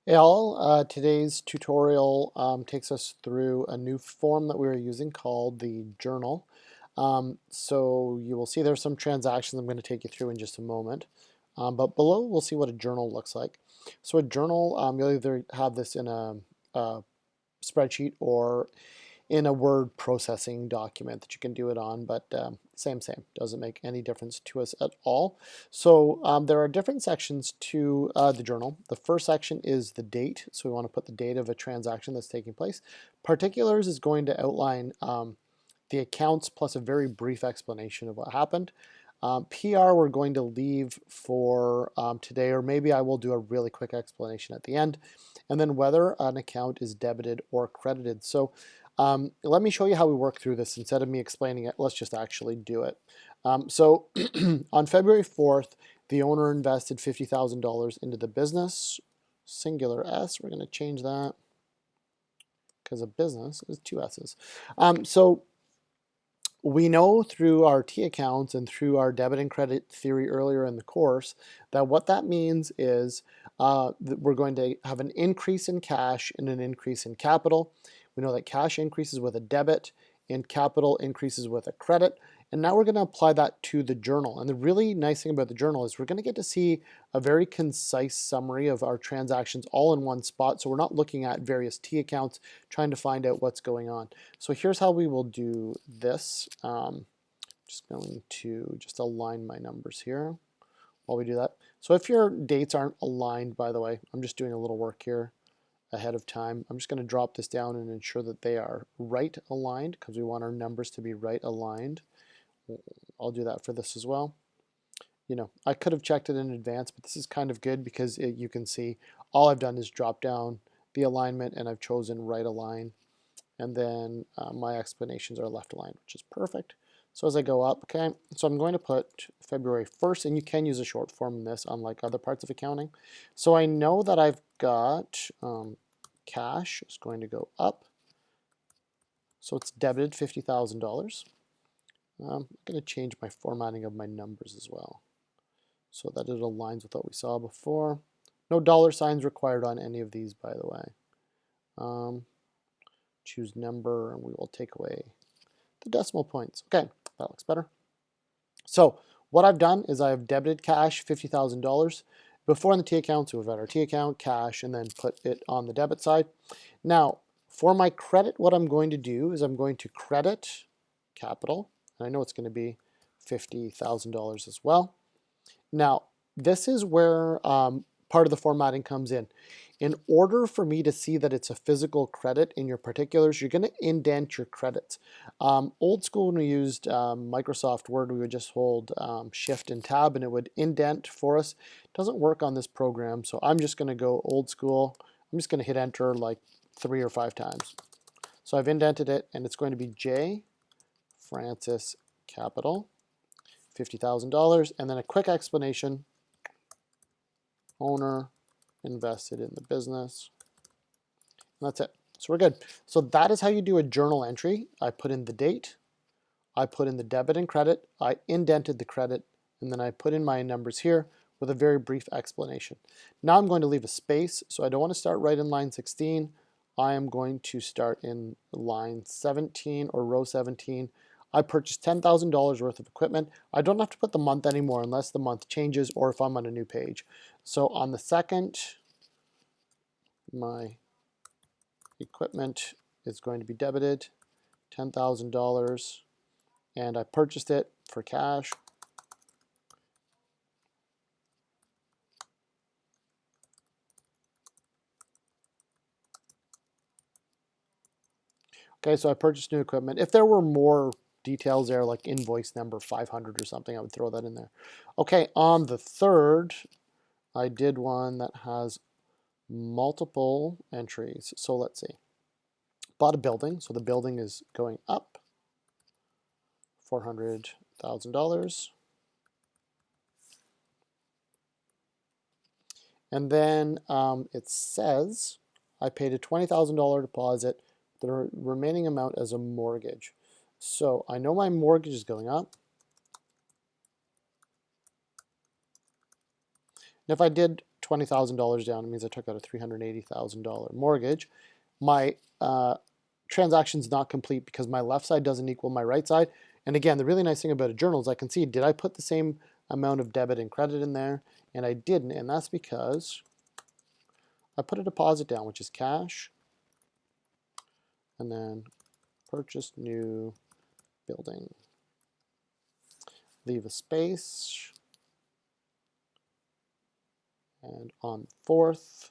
Hey all, today's tutorial takes us through a new form that we are using called the journal. So you will see there's some transactions I'm going to take you through in just a moment. But below we'll see what a journal looks like. So a journal, you'll either have this in a spreadsheet or in a word processing document that you can do it on, but same, doesn't make any difference to us at all. So there are different sections to the journal. The first section is the date, so we want to put the date of a transaction that's taking place. Particulars is going to outline the accounts plus a very brief explanation of what happened. PR we're going to leave for today, or maybe I will do a really quick explanation at the end. And then whether an account is debited or credited. So let me show you how we work through this. Instead of me explaining it, let's just actually do it. So on February 4th, the owner invested $50,000 into the business, singular S. We're going to change that because a business is two S's. So we know through our T accounts and through our debit and credit theory earlier in the course that what that means is that we're going to have an increase in cash and an increase in capital. We know that cash increases with a debit and capital increases with a credit. And now we're going to apply that to the journal. And the really nice thing about the journal is we're going to get to see a very concise summary of our transactions all in one spot. So we're not looking at various T accounts trying to find out what's going on. So here's how we will do this. Just going to just align my numbers here while we do that. So if your dates aren't aligned, by the way, I'm just doing a little work here ahead of time. I'm just going to drop this down and ensure that they are right aligned because we want our numbers to be right aligned. I'll do that for this as well. You know, I could have checked it in advance, but this is kind of good because you can see all I've done is drop down the alignment and I've chosen right align. And then my explanations are left aligned, which is perfect. So as I go up, okay, so I'm going to put February 1st, and you can use a short form in this, unlike other parts of accounting. So I know that I've got cash is going to go up. So it's debited $50,000. I'm going to change my formatting of my numbers as well so that it aligns with what we saw before. No dollar signs required on any of these, by the way. Choose number, and we will take away the decimal points. Okay, that looks better. So what I've done is I've debited cash, $50,000. Before in the T account, so we've got our T account, cash, and then put it on the debit side. Now, for my credit, what I'm going to do is I'm going to credit capital, and I know it's going to be $50,000 as well. Now, this is where part of the formatting comes in. In order for me to see that it's a physical credit in your particulars, you're going to indent your credits. Old school, when we used Microsoft Word, we would just hold Shift and Tab and it would indent for us. It doesn't work on this program, so I'm just going to go old school. I'm just going to hit enter like 3 or 5 times. So I've indented it, and it's going to be J. Francis Capital, $50,000, and then a quick explanation. Owner invested in the business. And that's it. So we're good. So that is how you do a journal entry. I put in the date, I put in the debit and credit, I indented the credit, and then I put in my numbers here with a very brief explanation. Now I'm going to leave a space, so I don't want to start right in line 16. I am going to start in line 17 or row 17. I purchased $10,000 worth of equipment. I don't have to put the month anymore unless the month changes or if I'm on a new page. So on the second, my equipment is going to be debited, $10,000, and I purchased it for cash. Okay, so I purchased new equipment. If there were more details there, like invoice number 500 or something, I would throw that in there. Okay, on the third, I did one that has multiple entries. So let's see. Bought a building, so the building is going up, $400,000. And then it says I paid a $20,000 deposit, the remaining amount as a mortgage. So I know my mortgage is going up. And if I did $20,000 down. It means I took out a $380,000 mortgage. My transaction's not complete because my left side doesn't equal my right side. And again, the really nice thing about a journal is I can see, did I put the same amount of debit and credit in there? And I didn't, and that's because I put a deposit down, which is cash, and then purchase new building. Leave a space, and on 4th,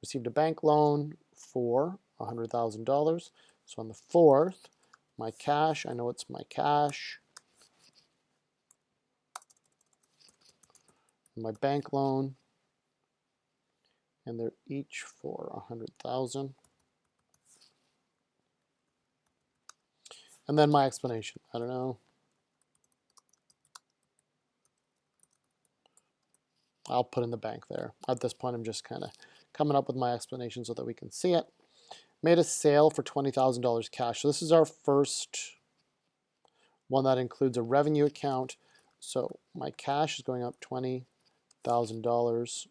received a bank loan for $100,000. So on the 4th, my cash, I know it's my cash, my bank loan, and they're each for 100,000. And then my explanation. I don't know. I'll put in the bank there. At this point, I'm just kind of coming up with my explanation so that we can see it. Made a sale for $20,000 cash. So this is our first one that includes a revenue account. So my cash is going up $20,000.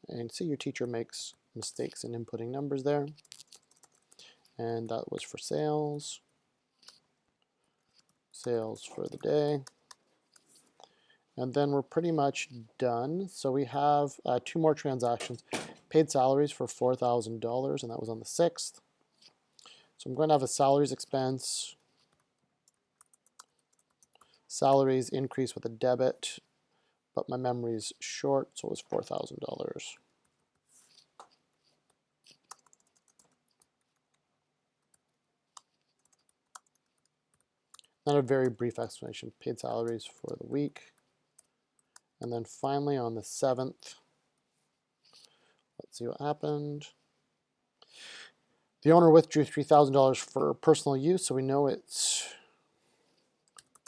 And see, your teacher makes mistakes in inputting numbers there. And that was for sales. Sales for the day. And then we're pretty much done. So we have 2 more transactions. Paid salaries for $4,000, and that was on the 6th. So I'm going to have a salaries expense. Salaries increase with a debit, but my memory's short, so it was $4,000. Then a very brief explanation. Paid salaries for the week. And then finally on the 7th, let's see what happened. The owner withdrew $3,000 for personal use, so we know it's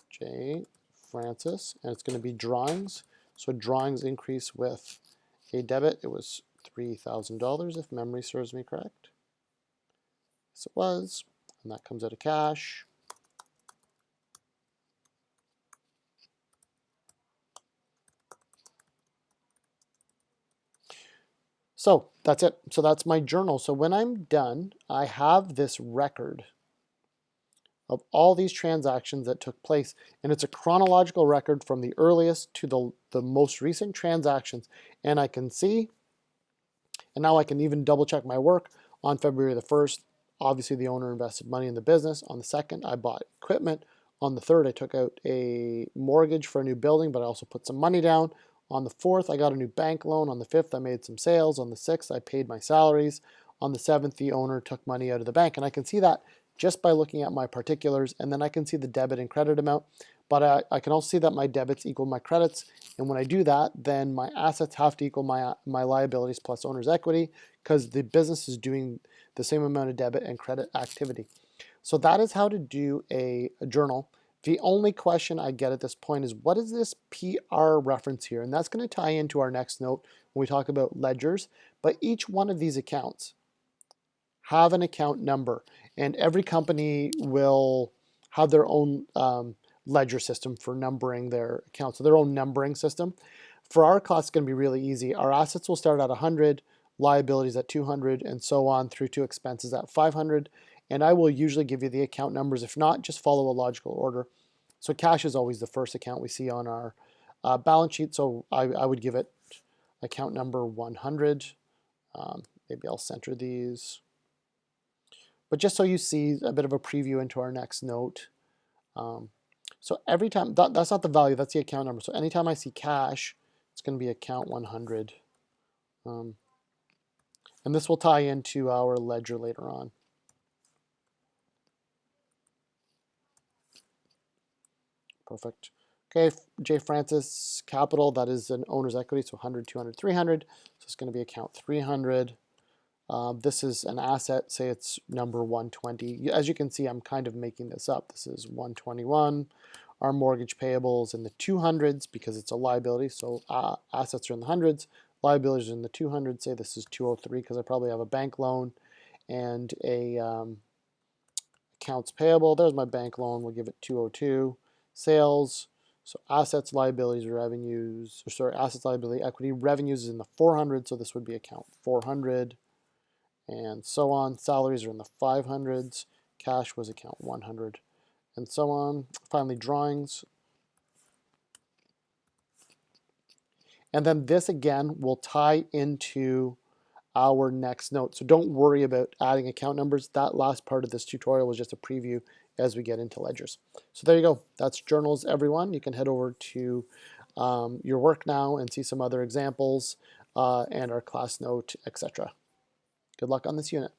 J. Francis, and it's going to be drawings. So drawings increase with a debit. It was $3,000 if memory serves me correct. Yes, it was, and that comes out of cash. So that's it. So that's my journal. So when I'm done, I have this record of all these transactions that took place, and it's a chronological record from the earliest to the most recent transactions. And I can see, and now I can even double check my work. On February the 1st, obviously the owner invested money in the business. On the 2nd, I bought equipment. On the 3rd, I took out a mortgage for a new building, but I also put some money down. On the 4th, I got a new bank loan. On the 5th, I made some sales. On the 6th, I paid my salaries. On the 7th, the owner took money out of the bank. And I can see that just by looking at my particulars, and then I can see the debit and credit amount. But I can also see that my debits equal my credits. And when I do that, then my assets have to equal my liabilities plus owner's equity, because the business is doing the same amount of debit and credit activity. So that is how to do a journal. The only question I get at this point is, what is this PR reference here? And that's going to tie into our next note when we talk about ledgers. But each one of these accounts have an account number, and every company will have their own ledger system for numbering their accounts, so their own numbering system. For our class, it's going to be really easy. Our assets will start at 100, liabilities at 200, and so on through to expenses at 500. And I will usually give you the account numbers. If not, just follow a logical order. So cash is always the first account we see on our balance sheet. So I would give it account number 100. Maybe I'll center these. But just so you see a bit of a preview into our next note. So every time, that's not the value, that's the account number. So anytime I see cash, it's going to be account 100. And this will tie into our ledger later on. Perfect. Okay, J. Francis Capital, that is an owner's equity, so 100, 200, 300. So it's going to be account 300. This is an asset, say it's number 120. As you can see, I'm kind of making this up. This is 121. Our mortgage payables in the 200s because it's a liability, so assets are in the hundreds, liabilities are in the 200s. Say this is 203 because I probably have a bank loan and a accounts payable. There's my bank loan. We'll give it 202. Sales So assets, liabilities, revenues, or sorry, assets, liability, equity, revenues is in the 400, so this would be account 400, and so on. Salaries are in the 500s, cash was account 100, and so on. Finally, drawings. And then this again will tie into our next note. So don't worry about adding account numbers. That last part of this tutorial was just a preview as we get into ledgers. So there you go. That's journals, everyone. You can head over to your work now and see some other examples and our class note, etc. Good luck on this unit.